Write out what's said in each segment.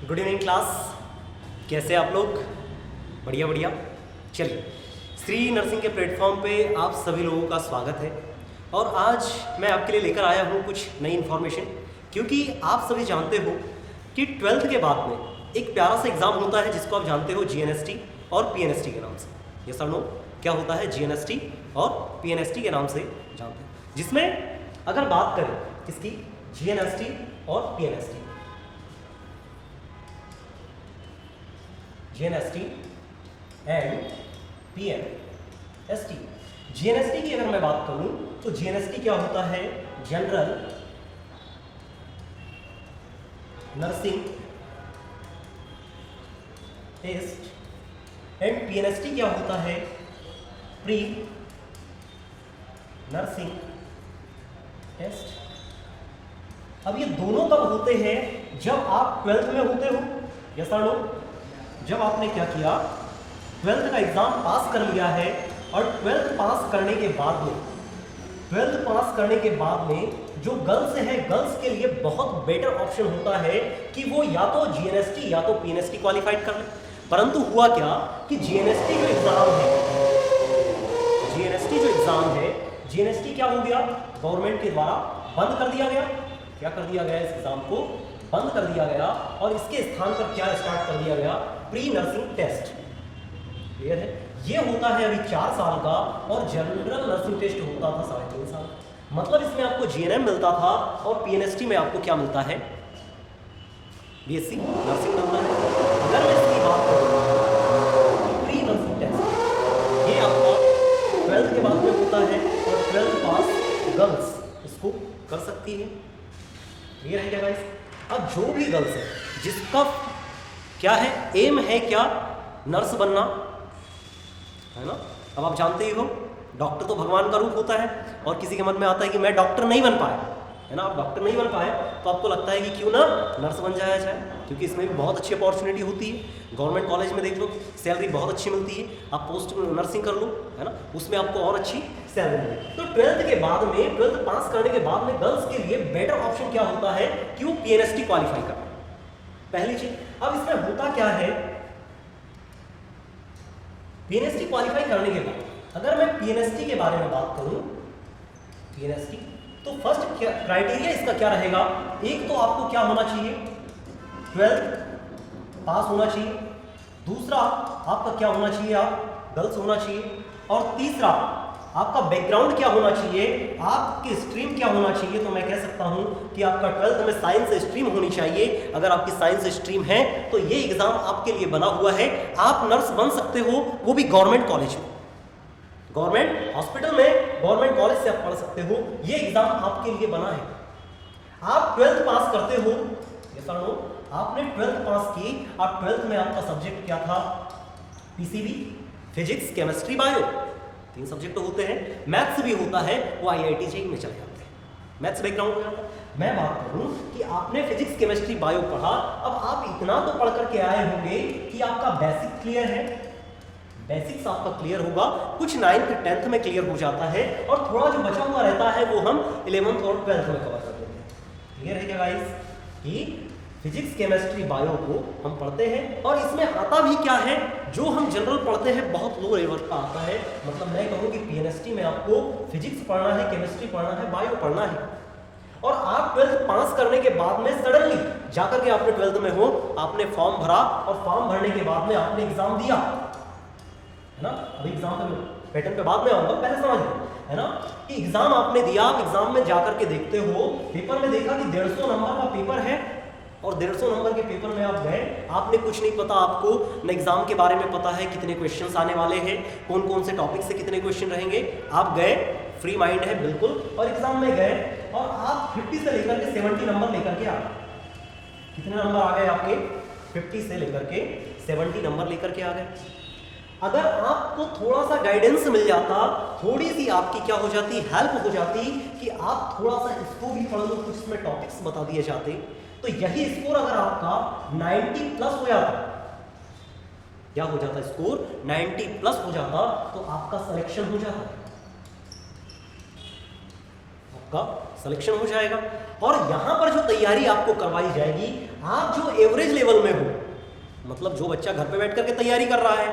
Good evening class, कैसे आप लोग? बढ़िया बढ़िया। चलिए, श्री नर्सिंग के प्लेटफॉर्म पे आप सभी लोगों का स्वागत है। और आज मैं आपके लिए लेकर आया हूँ कुछ नई इन्फॉर्मेशन, क्योंकि आप सभी जानते हो कि 12th के बाद में एक प्यारा सा एग्ज़ाम होता है जिसको आप जानते हो जीएनएसटी और पीएनएसटी के नाम से। ये सर नो क्या होता है? जीएनएसटी और पीएनएसटी के नाम से जानते हैं, जिसमें अगर बात करें किसकी, जीएनएसटी और पीएनएसटी, जीएनएसटी एंड पीएनएसटी। जीएनएसटी की अगर मैं बात करूं तो जीएनएसटी क्या होता है? General nursing test. And PNST क्या होता है? Pre nursing test. अब ये दोनों कब होते हैं? जब आप 12th में होते हो। यस और नो? जब आपने क्या किया, 12th का एग्जाम पास कर लिया है, और 12th पास करने के बाद में, 12th पास करने के बाद में जो गर्ल्स है, गर्ल्स के लिए बहुत बेटर ऑप्शन होता है कि वो या तो जीएनएसटी या तो पीएनएसटी क्वालिफाइड कर ले। परंतु हुआ क्या कि जीएनएसटी जो एग्जाम है, जीएनएसटी जो एग्जाम है, जीएनएसटी क्या हो गया? गवर्नमेंट के द्वारा बंद कर दिया गया। क्या कर दिया गया? इस एग्जाम को बंद कर दिया गया, और इसके स्थान पर क्या स्टार्ट कर दिया गया? Pre nursing test. क्लियर है? ये होता है अभी 4 साल का, और जनरल नर्सिंग टेस्ट होता था 3.5 साल। मतलब इसमें आपको जीएनएम मिलता था, और पीएनएसटी में आपको क्या मिलता है? बीएससी नर्सिंग मिलता है। अगर मैं इसकी बात करूँ, प्री नर्सिंग टेस्ट ये आपका 12th के बाद में होता है, और 12th पास गर्ल्स इसको कर सकती है। क्लियर है क्या गाइस? अब जो भी गर्ल्स है जिसका क्या है, एम है क्या, नर्स बनना है ना। अब आप जानते ही हो, डॉक्टर तो भगवान का रूप होता है, और किसी के मन में आता है कि मैं डॉक्टर नहीं बन पाया, है ना। आप डॉक्टर नहीं बन पाए तो आपको लगता है कि क्यों ना नर्स बन जाया जाए, क्योंकि इसमें भी बहुत अच्छी अपॉर्चुनिटी होती है। गवर्नमेंट कॉलेज में देख लो, सैलरी बहुत अच्छी मिलती है। आप पोस्ट नर्सिंग कर लो, है ना, उसमें आपको और अच्छी सैलरी मिलेगी। तो 12th के बाद में, 12th पास करने के बाद में गर्ल्स के लिए बेटर ऑप्शन क्या होता है कि वो पीएनएसटी क्वालिफाई कर, पहली चीज। अब इसमें होता क्या है, पीएनएसटी क्वालिफाई करने के बाद अगर मैं पीएनएसटी के बारे में बात करूं, पीएनएसटी तो फर्स्ट क्राइटेरिया इसका क्या रहेगा? एक तो आपको क्या होना चाहिए? 12th पास होना चाहिए। दूसरा आपका क्या होना चाहिए? आप गर्ल्स होना चाहिए। और तीसरा आपका बैकग्राउंड क्या होना चाहिए? आपकी स्ट्रीम क्या होना चाहिए? तो मैं कह सकता हूं कि आपका 12th में साइंस स्ट्रीम होनी चाहिए। अगर आपकी साइंस स्ट्रीम है तो ये एग्जाम आपके लिए बना हुआ है। आप नर्स बन सकते हो, वो भी गवर्नमेंट कॉलेज में, गवर्नमेंट हॉस्पिटल में, गवर्नमेंट कॉलेज से आप पढ़ सकते हो। ये एग्जाम आपके लिए बना है। आप 12th पास करते हो, यस और नो? आपने 12th पास की, आप 12th में आपका सब्जेक्ट क्या था? PCB, physics, chemistry, bio, 3 subject होते हैं। मैथ्स भी होता है, वो आईआईटी जेईई में चले जाते हैं। मैथ्स बैकग्राउंड में आता है। मैं बात करूं कि आपने फिजिक्स, केमिस्ट्री, बायो पढ़ा। अब आप इतना तो पढ़ करके आए होंगे कि आपका बेसिक क्लियर है, बेसिक्स आपका क्लियर होगा, कुछ 9th 10th में क्लियर हो जाता है, और थोड़ा जो बचा हुआ रहता है वो हम 11th और 12th में कवर कर देते हैं। क्लियर है क्या गाइस? कि फिजिक्स, केमिस्ट्री, बायो को हम पढ़ते हैं, और इसमें आता भी क्या है, जो हम जनरल पढ़ते हैं बहुत लो लेवल का आता है। मतलब मैं कहूँ कि पीएनएसटी में आपको फिजिक्स पढ़ना है, केमिस्ट्री पढ़ना है, बायो पढ़ना है। और आप 12th पास करने के बाद में सडनली जाकर के आपने 12th में हो, आपने फॉर्म भरा, और फॉर्म भरने के बाद में आपने एग्जाम दिया, है ना। अभी एग्जाम का पैटर्न पे बाद में आऊंगा, पहले समझ लो, है ना, कि एग्जाम आपने दिया। आप एग्जाम में जाकर के देखते हो, पेपर में देखा कि 150 नंबर का पेपर है, और 150 नंबर के पेपर में आप गए, आपने कुछ नहीं पता, आपको न एग्जाम के बारे में पता है कितने क्वेश्चंस आने वाले हैं, कौन कौन से टॉपिक से कितने क्वेश्चन रहेंगे। आप गए, फ्री माइंड है बिल्कुल, और एग्जाम में गए, और आप 50 से लेकर के 70 नंबर लेकर के आ गए। कितने नंबर आ गए आपके? 50 से लेकर के 70 नंबर लेकर के आ गए। अगर आपको थोड़ा सा गाइडेंस मिल जाता, थोड़ी सी आपकी क्या हो जाती, हेल्प हो जाती, कि आप थोड़ा सा इसको भी पढ़ लो, कुछ इसमें टॉपिक्स बता दिए जाते, तो यही स्कोर अगर आपका 90 प्लस हो जाता, क्या हो जाता? स्कोर 90 प्लस हो जाता, तो आपका सिलेक्शन हो जाता, आपका सिलेक्शन हो जाएगा। और यहाँ पर जो तैयारी आपको करवाई जाएगी, आप जो एवरेज लेवल में हो, मतलब जो बच्चा घर पे बैठ करके तैयारी कर रहा है,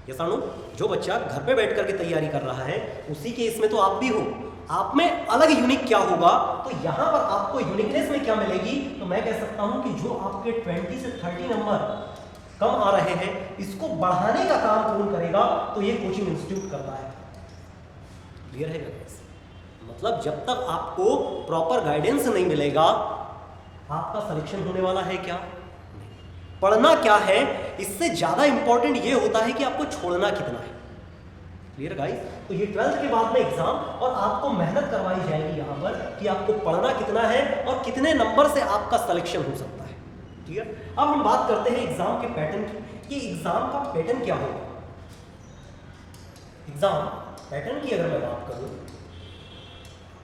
ये सानू, जो बच्चा घर पे बैठ करके तैयारी कर रहा है, उसी के इसमें तो आप भी हो। आप में अलग यूनिक क्या होगा, तो यहाँ पर आपको यूनिकनेस में क्या मिलेगी, तो मैं कह सकता हूँ कि जो आपके 20 से 30 नंबर कम आ रहे हैं, इसको बढ़ाने का काम कौन करेगा, तो ये कोचिंग इंस्टीट्यूट करता है। क्लियर है गाइस? मतलब जब तक आपको प्रॉपर गाइडेंस नहीं मिलेगा, आपका सिलेक्शन होने वाला है क्या? पढ़ना क्या है, इससे ज्यादा इंपॉर्टेंट ये होता है कि आपको छोड़ना कितना है। Clear guys? तो ये 12th के बाद में एग्जाम, और आपको मेहनत करवाई जाएगी यहाँ पर कि आपको पढ़ना कितना है और कितने नंबर से आपका सिलेक्शन हो सकता है। क्लियर? अब हम बात करते हैं एग्जाम के पैटर्न की, कि एग्जाम का पैटर्न क्या होगा। एग्जाम पैटर्न की अगर मैं बात करूं,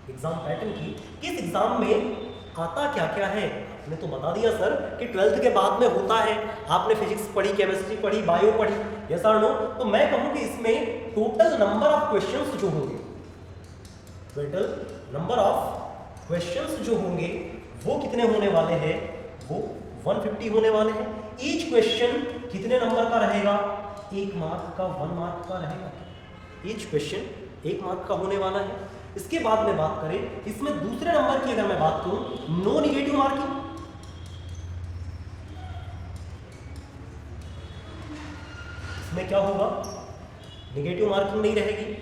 एग्जाम पैटर्न की, किस एग्जाम में आता क्या क्या है, मैंने तो बता दिया सर कि 12th के बाद में होता है। आपने फिजिक्स पढ़ी, केमिस्ट्री पढ़ी, बायो पढ़ी, यस और नो? तो मैं कहूं कि इसमें टोटल नंबर ऑफ क्वेश्चंस जो होंगे, टोटल नंबर ऑफ क्वेश्चंस जो होंगे वो कितने होने वाले हैं, वो 150 होने वाले हैं। ईच क्वेश्चन कितने नंबर का रहेगा, 1 मार्क का, 1 मार्क का रहेगा। ईच क्वेश्चन 1 मार्क का होने वाला है। इसके बाद में बात करें, इसमें दूसरे नंबर की अगर मैं बात करूं, नो निगेटिव मार्किंग। इसमें क्या होगा, निगेटिव मार्किंग नहीं रहेगी।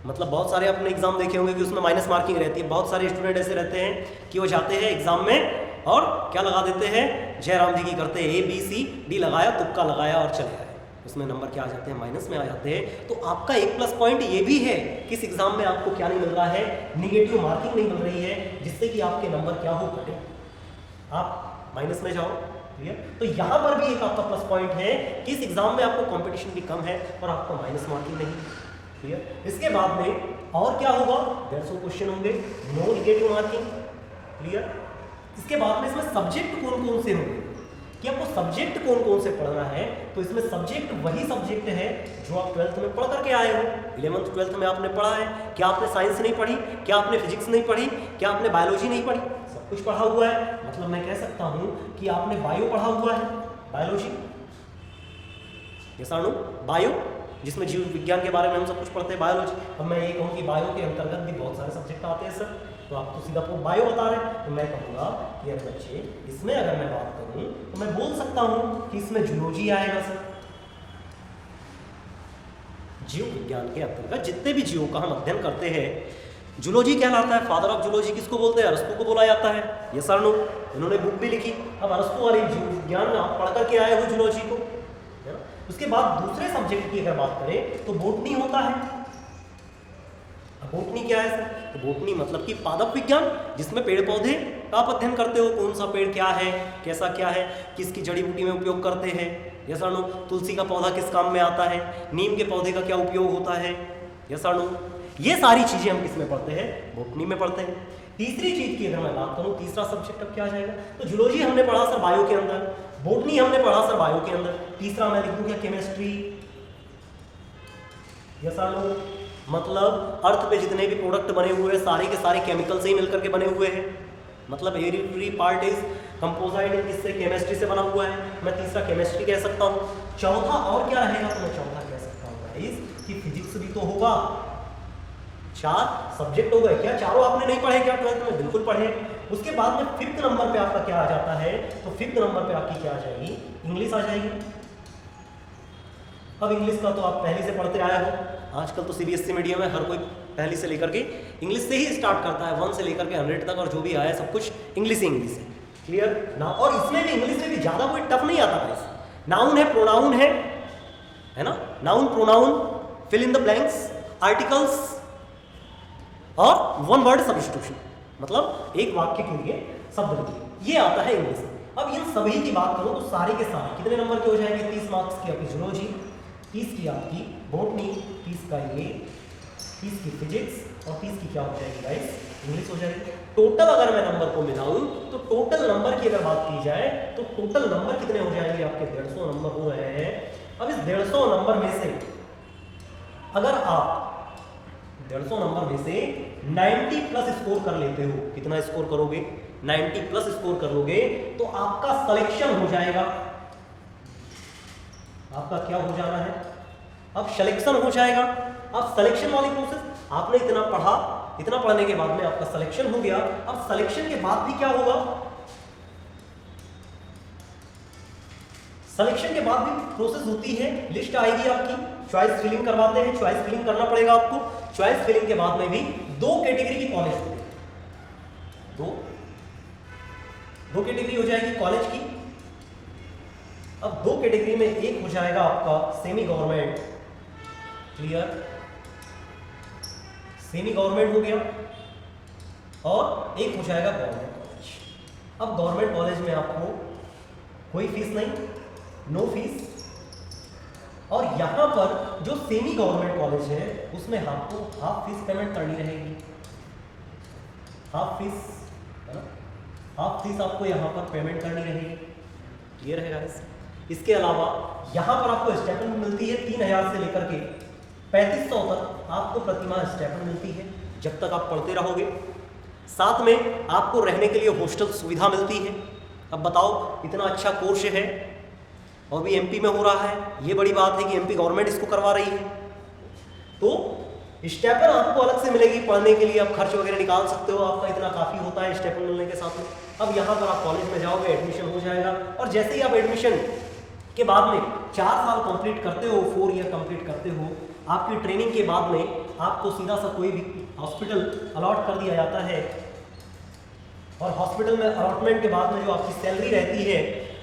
मतलब बहुत सारे आपने एग्जाम देखे होंगे कि उसमें माइनस मार्किंग रहती है। बहुत सारे स्टूडेंट ऐसे रहते हैं कि वो जाते हैं एग्जाम में और क्या लगा देते हैं, जयराम जी की करते हैं, ABCD लगाया, तुक्का लगाया और चले आए, उसमें नंबर क्या आ जाते हैं, माइनस में आ जाते हैं। तो आपका एक प्लस पॉइंट ये भी है कि इस एग्जाम में आपको क्या नहीं मिल रहा है, निगेटिव मार्किंग नहीं मिल रही है, जिससे कि आपके नंबर क्या हो, कटे, आप माइनस में जाओ। क्लियर? तो यहाँ पर भी एक आपका प्लस पॉइंट है कि इस एग्जाम में आपको कंपटीशन भी कम है और आपका माइनस मार्किंग नहीं। क्लियर? इसके बाद में और क्या होगा, 150 क्वेश्चन होंगे, नो निगेटिव मार्किंग। क्लियर? इसके बाद में इसमें सब्जेक्ट कौन कौन से होंगे, कि आपको सब्जेक्ट कौन कौन से पढ़ना है, तो इसमें सब्जेक्ट वही सब्जेक्ट है जो आप 12th में पढ़ करके आए हो। 11th 12th में आपने पढ़ा है, क्या आपने साइंस नहीं पढ़ी, क्या आपने फिजिक्स नहीं पढ़ी, क्या आपने बायोलॉजी नहीं पढ़ी, सब कुछ पढ़ा हुआ है। मतलब मैं कह सकता हूं कि आपने बायो पढ़ा हुआ है, बायोलॉजी, यस और नो? बायो, जिसमें जीव विज्ञान के बारे में हम सब कुछ पढ़ते हैं, बायोलॉजी। अब मैं ये कहूँ कि बायो के अंतर्गत भी बहुत सारे सब्जेक्ट आते हैं सर, तो आप तो सीधा बायो बता रहे हैं, तो मैं कहूँगा कि अगर बच्चे इसमें अगर मैं बात करूँ तो मैं बोल सकता हूँ कि इसमें जूलॉजी आएगा सर। जीव विज्ञान के अंतर्गत जितने भी जीवों का हम अध्ययन करते हैं, जूलॉजी कहलाता है। फादर ऑफ जूलॉजी किसको बोलते हैं, अरस्तु को बोला जाता है। यस और नो? इन्होंने बुक भी लिखी। अब अरस्तु वाली जीव विज्ञान आप पढ़ करके आए हो जूलॉजी को। उसके बाद दूसरे सब्जेक्ट की अगर बात करें तो बोटनी होता है। बोटनी क्या है सर, तो बोटनी मतलब कि पादप विज्ञान, जिसमें पेड़ पौधे का आप अध्ययन करते हो, कौन सा पेड़ क्या है, कैसा क्या है, किसकी जड़ी बूटी में उपयोग करते हैं। यस और नो? तुलसी का पौधा किस काम में आता है, नीम के पौधे का क्या उपयोग होता है। यस और नो? ये सारी चीजें हम किस में पढ़ते हैं, बोटनी में पढ़ते हैं। तीसरी चीज की अगर मैं बात करूं, तीसरा सब्जेक्ट अब क्या आ जाएगा, तो जूलॉजी हमने पढ़ा सर बायो के अंदर, बोटनी हमने पढ़ा सर बायो के अंदर। तीसरा मैं लिख दूं क्या, केमिस्ट्री। यस और नो? मतलब अर्थ पे जितने भी प्रोडक्ट बने हुए हैं सारे के सारे केमिकल से ही मिलकर के बने हुए हैं। मतलब एवरी पार्ट इज कंपोजाइट किससे, केमिस्ट्री से बना हुआ है। मैं तीसरा केमिस्ट्री कह सकता हूँ। चौथा और क्या रहेगा, तो मैं चौथा कह सकता हूँ गाइस कि फिजिक्स भी तो होगा। 4 सब्जेक्ट हो गए क्या, चारों आपने नहीं पढ़े क्या 12th में, बिल्कुल पढ़े। उसके बाद में 5th नंबर पे आपका क्या आ जाता है, तो 5th नंबर पे आपकी क्या आ जाएगी, इंग्लिश आ जाएगी। अब इंग्लिश का तो आप पहले से पढ़ते आए हो, आजकल तो CBSE मीडियम है, हर कोई पहले से लेकर के इंग्लिश से ही स्टार्ट करता है, 1 से लेकर के 100 तक, और जो भी आया सब कुछ इंग्लिश ही इंग्लिश है। क्लियर ना? और इसमें भी इंग्लिश में भी ज्यादा कोई टफ नहीं आता है। नाउन है, प्रोनाउन है ना, noun pronoun, fill in the blanks, articles और 1 वर्ड सब्स्टिट्यूशन, मतलब एक वाक्य के लिए शब्द लिखिए, ये आता है इंग्लिश में। अब इन सभी की बात करूं तो सारे के सारे कितने नंबर के हो जाएंगे, 30 मार्क्स की आपकी जूलॉजी, 30 की आपकी बोटनी, 30 का ये, 30 की फिजिक्स और 30 की क्या हो जाएगी गाइस, इंग्लिश हो जाएगी। टोटल अगर मैं नंबर को मिलाऊं तो टोटल नंबर की अगर बात की जाए तो टोटल नंबर कितने हो जाएंगे आपके, 150 नंबर हो रहे हैं। अब इस 150 नंबर में से अगर आप 150 नंबर में से 90 प्लस स्कोर कर लेते हो, कितना स्कोर करोगे? 90 प्लस स्कोर कर लोगे तो आपका सिलेक्शन हो जाएगा। आपका क्या हो जाना है? अब सिलेक्शन हो जाएगा। अब सिलेक्शन वाली प्रोसेस, आपने इतना पढ़ा, इतना पढ़ने के बाद में आपका सिलेक्शन हो गया। अब सिलेक्शन के बाद भी क्या होगा? सिलेक्शन के बाद भी प्रोसेस होती है, लिस्ट आएगी आपकी, चॉइस फिलिंग करवाते हैं, चॉइस फिलिंग करना पड़ेगा आपको। चॉइस फिलिंग के बाद में भी दो कैटेगरी की कॉलेज होती है, दो कैटेगरी हो जाएगी कॉलेज की। अब दो कैटेगरी में एक हो जाएगा आपका semi government, clear, semi government हो गया, और एक हो जाएगा गवर्नमेंट कॉलेज। अब गवर्नमेंट कॉलेज में आपको कोई फीस नहीं, नो फीस, और यहां पर जो सेमी गवर्नमेंट कॉलेज है उसमें आपको हाफ फीस पेमेंट करनी रहेगी, हाफ फीस है ना, हाफ फीस आपको यहां पर पेमेंट करनी रहेगी, क्लियर है गाइस। इसके अलावा यहां पर आपको स्टाइपेंड मिलती है 3000 से लेकर के 3500 तक आपको प्रतिमाह स्टाइपेंड मिलती है जब तक आप पढ़ते रहोगे। साथ में आपको रहने के लिए हॉस्टल सुविधा मिलती है। अब बताओ, इतना अच्छा कोर्स है और भी एमपी में हो रहा है, ये बड़ी बात है कि एमपी गवर्नमेंट इसको करवा रही है। तो स्टाइपेंड आपको अलग से मिलेगी पढ़ने के लिए, आप खर्च वगैरह निकाल सकते हो, आपका इतना काफ़ी होता है स्टाइपेंड मिलने के साथ में। अब यहाँ पर आप कॉलेज में जाओगे, एडमिशन हो जाएगा, और जैसे ही आप एडमिशन के बाद में 4 साल कंप्लीट करते हो, 4 ईयर कंप्लीट करते हो, आपकी ट्रेनिंग के बाद में आपको सीधा सा कोई भी हॉस्पिटल अलॉट कर दिया जाता है, और हॉस्पिटल में अलॉटमेंट के बाद में जो आपकी सैलरी रहती है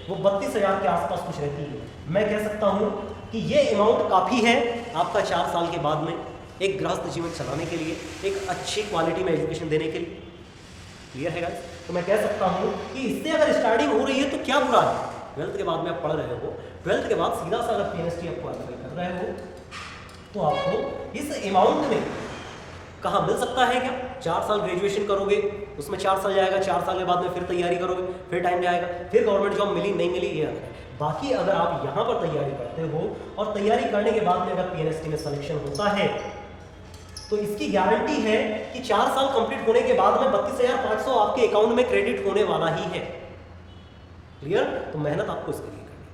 वो 32,000 के आसपास कुछ रहती है। मैं कह सकता हूँ कि ये अमाउंट काफ़ी है आपका 4 साल के बाद में एक गृहस्थ जीवन चलाने के लिए, एक अच्छी क्वालिटी में एजुकेशन देने के लिए, क्लियर है गाइस। तो मैं कह सकता हूँ कि इससे अगर स्टार्टिंग हो रही है तो क्या बुरा है? 12th के बाद में आप पढ़ रहे हो, 12th के बाद सीधा सा अगर PhD आप क्वालिफाई कर रहे हो तो आपको इस अमाउंट में कहाँ मिल सकता है क्या? 4 साल ग्रेजुएशन करोगे, उसमें 4 साल जाएगा, 4 साल के बाद में फिर तैयारी करोगे, फिर टाइम जाएगा, फिर गवर्नमेंट जॉब मिली नहीं मिली ये अलग है। बाकी अगर आप यहाँ पर तैयारी करते हो और तैयारी करने के बाद में अगर PhD में सिलेक्शन होता है तो इसकी गारंटी है कि 4 साल कंप्लीट होने के बाद में 32,500 आपके अकाउंट में क्रेडिट होने वाला ही है, क्लियर। तो मेहनत आपको इसके लिए करनी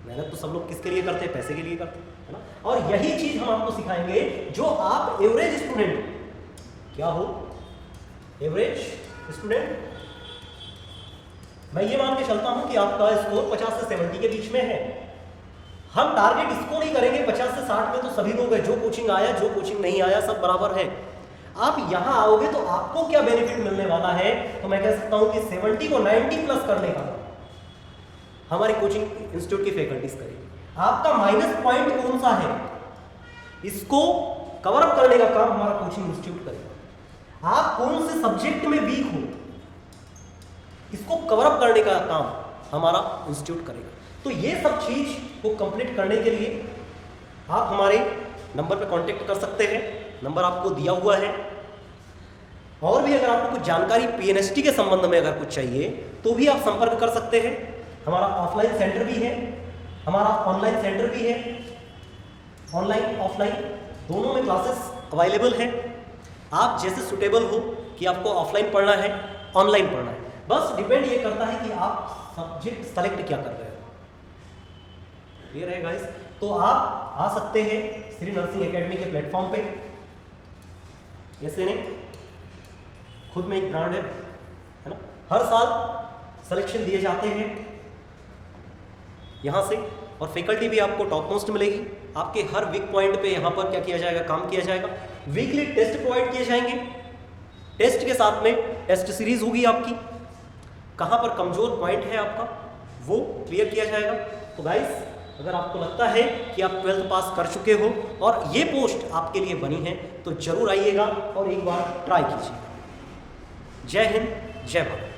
है। मेहनत तो सब लोग किसके लिए करते हैं? पैसे के लिए करते हैं, है ना। और यही चीज हम आपको सिखाएंगे जो आप एवरेज स्टूडेंट, क्या हो? Average student. मैं ये मान के चलता हूं कि आपका स्कोर 50 से 70 के बीच में है। हम टारगेट इसको नहीं करेंगे 50 से 60 में, तो सभी लोग हैं, जो कोचिंग आया जो कोचिंग नहीं आया सब बराबर है। आप यहां आओगे तो आपको क्या बेनिफिट मिलने वाला है? तो मैं कह सकता हूं कि 70 को 90 प्लस करने का हमारी कोचिंग इंस्टीट्यूट की फैकल्टीज करेगी। आपका माइनस पॉइंट कौन सा है, इसको कवर अप करने का काम हमारा कोचिंग इंस्टीट्यूट करेगा। आप कौन से सब्जेक्ट में वीक हो, इसको कवर अप करने का काम हमारा इंस्टीट्यूट करेगा। तो ये सब चीज को कंप्लीट करने के लिए आप हमारे नंबर पे कांटेक्ट कर सकते हैं, नंबर आपको दिया हुआ है। और भी अगर आपको कुछ जानकारी PhD के संबंध में अगर कुछ चाहिए तो भी आप संपर्क कर सकते हैं। हमारा ऑफलाइन सेंटर भी है, हमारा ऑनलाइन सेंटर भी है, ऑनलाइन ऑफलाइन दोनों में क्लासेस अवेलेबल है। आप जैसे सुटेबल हो कि आपको ऑफलाइन पढ़ना है, ऑनलाइन पढ़ना है, बस डिपेंड ये करता है कि आप सब्जेक्ट सेलेक्ट क्या कर रहे हो, क्लियर है गाइस। तो आप आ सकते हैं श्री नर्सिंग एकेडमी के प्लेटफॉर्म पे। ऐसे नहीं, खुद में एक ब्रांड है ना। हर साल सिलेक्शन दिए जाते हैं यहाँ से, और फैकल्टी भी आपको टॉप मोस्ट मिलेगी। आपके हर वीक पॉइंट पे यहाँ पर क्या किया जाएगा, काम किया जाएगा। वीकली टेस्ट प्रोवाइड किए जाएंगे, टेस्ट के साथ में टेस्ट सीरीज होगी आपकी, कहाँ पर कमजोर पॉइंट है आपका वो क्लियर किया जाएगा। तो गाइस, अगर आपको लगता है कि आप 12th पास कर चुके हो और ये पोस्ट आपके लिए बनी है तो जरूर आइएगा और एक बार ट्राई कीजिएगा। जय हिंद, जय भारत।